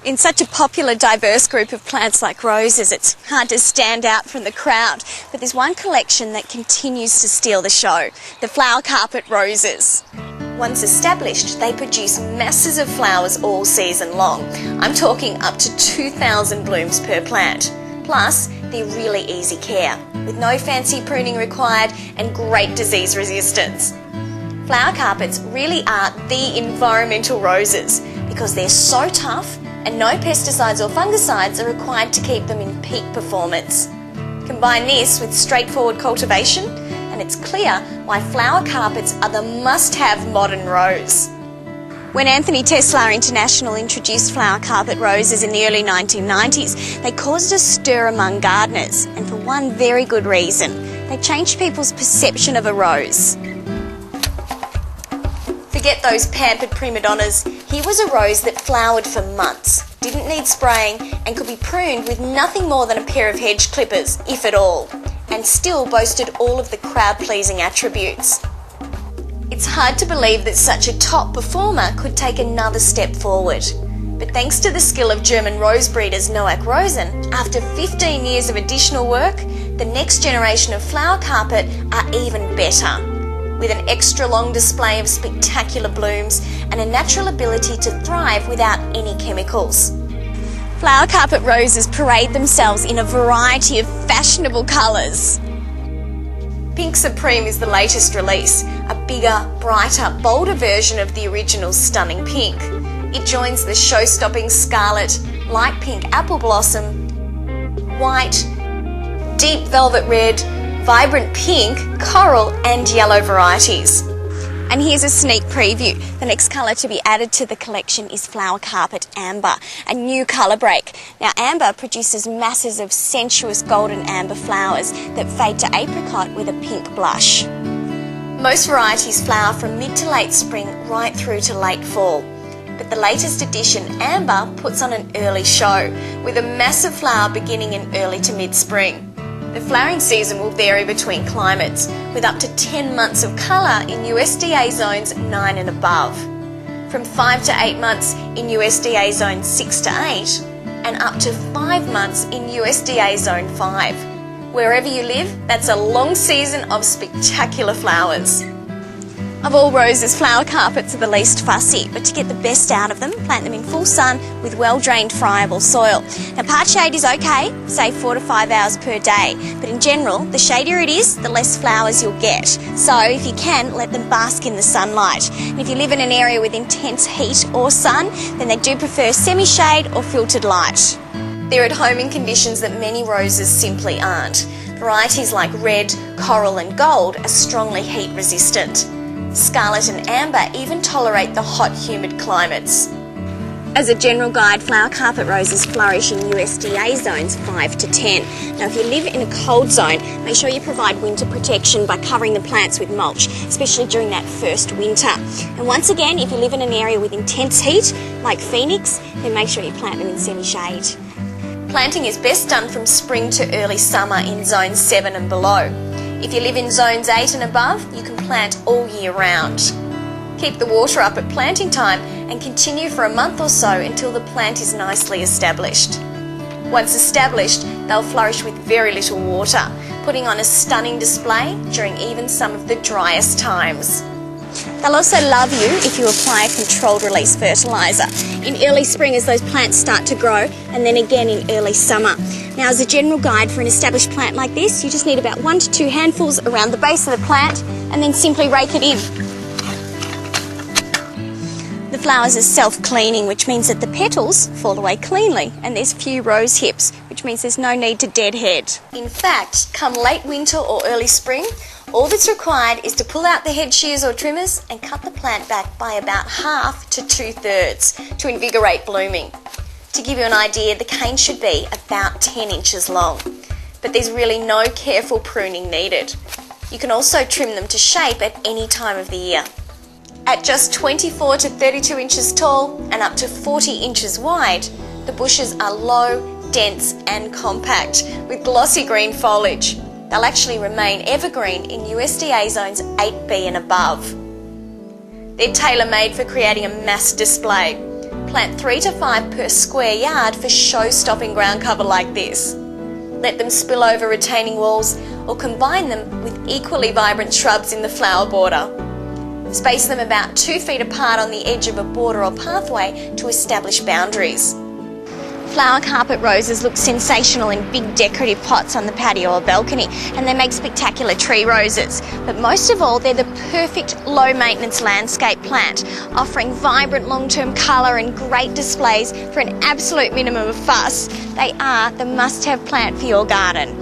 In such a popular, diverse group of plants like roses, it's hard to stand out from the crowd. But there's one collection that continues to steal the show, the flower carpet roses. Once established, they produce masses of flowers all season long. I'm talking up to 2,000 blooms per plant. Plus, they're really easy care, with no fancy pruning required and great disease resistance. Flower carpets really are the environmental roses because they're so tough and no pesticides or fungicides are required to keep them in peak performance. Combine this with straightforward cultivation and it's clear why flower carpets are the must-have modern rose. When Anthony Tesla International introduced flower carpet roses in the early 1990s, they caused a stir among gardeners, and for one very good reason. They changed people's perception of a rose. Forget those pampered prima donnas. Here was a rose that flowered for months, didn't need spraying, and could be pruned with nothing more than a pair of hedge clippers, if at all, and still boasted all of the crowd-pleasing attributes. It's hard to believe that such a top performer could take another step forward. But thanks to the skill of German rose breeders Noack Rosen, after 15 years of additional work, the next generation of flower carpet are even better, with an extra long display of spectacular blooms and a natural ability to thrive without any chemicals. Flower carpet roses parade themselves in a variety of fashionable colours. Pink Supreme is the latest release, a bigger, brighter, bolder version of the original stunning pink. It joins the show-stopping scarlet, light pink apple blossom, white, deep velvet red, vibrant pink, coral and yellow varieties. And here's a sneak preview. The next colour to be added to the collection is Flower Carpet Amber, a new colour break. Now amber produces masses of sensuous golden amber flowers that fade to apricot with a pink blush. Most varieties flower from mid to late spring right through to late fall. But the latest edition, Amber, puts on an early show with a massive flower beginning in early to mid-spring. The flowering season will vary between climates, with up to 10 months of colour in USDA zones 9 and above, from 5 to 8 months in USDA zone 6 to 8, and up to 5 months in USDA zone 5. Wherever you live, that's a long season of spectacular flowers. Of all roses, flower carpets are the least fussy, but to get the best out of them, plant them in full sun with well-drained friable soil. Now part shade is okay, say 4 to 5 hours per day, but in general, the shadier it is, the less flowers you'll get. So if you can, let them bask in the sunlight. And if you live in an area with intense heat or sun, then they do prefer semi-shade or filtered light. They're at home in conditions that many roses simply aren't. Varieties like red, coral and gold are strongly heat resistant. Scarlet and amber even tolerate the hot, humid climates. As a general guide, flower carpet roses flourish in USDA zones 5 to 10. Now if you live in a cold zone, make sure you provide winter protection by covering the plants with mulch, especially during that first winter. And once again, if you live in an area with intense heat, like Phoenix, then make sure you plant them in semi-shade. Planting is best done from spring to early summer in zone 7 and below. If you live in zones 8 and above, you can plant all year round. Keep the water up at planting time and continue for a month or so until the plant is nicely established. Once established, they'll flourish with very little water, putting on a stunning display during even some of the driest times. They'll also love you if you apply a controlled release fertiliser in early spring as those plants start to grow, and then again in early summer. Now as a general guide for an established plant like this, you just need about 1 to 2 handfuls around the base of the plant and then simply rake it in. The flowers are self-cleaning, which means that the petals fall away cleanly, and there's few rose hips, which means there's no need to deadhead. In fact, come late winter or early spring, all that's required is to pull out the head shears or trimmers and cut the plant back by about 1/2 to 2/3 to invigorate blooming. To give you an idea, the cane should be about 10 inches long, but there's really no careful pruning needed. You can also trim them to shape at any time of the year. At just 24 to 32 inches tall and up to 40 inches wide, the bushes are low, dense and compact with glossy green foliage. They'll actually remain evergreen in USDA zones 8B and above. They're tailor-made for creating a mass display. Plant 3 to 5 per square yard for show-stopping ground cover like this. Let them spill over retaining walls or combine them with equally vibrant shrubs in the flower border. Space them about 2 feet apart on the edge of a border or pathway to establish boundaries. Flower carpet roses look sensational in big decorative pots on the patio or balcony, and they make spectacular tree roses. But most of all, they're the perfect low-maintenance landscape plant, offering vibrant long-term colour and great displays for an absolute minimum of fuss. They are the must-have plant for your garden.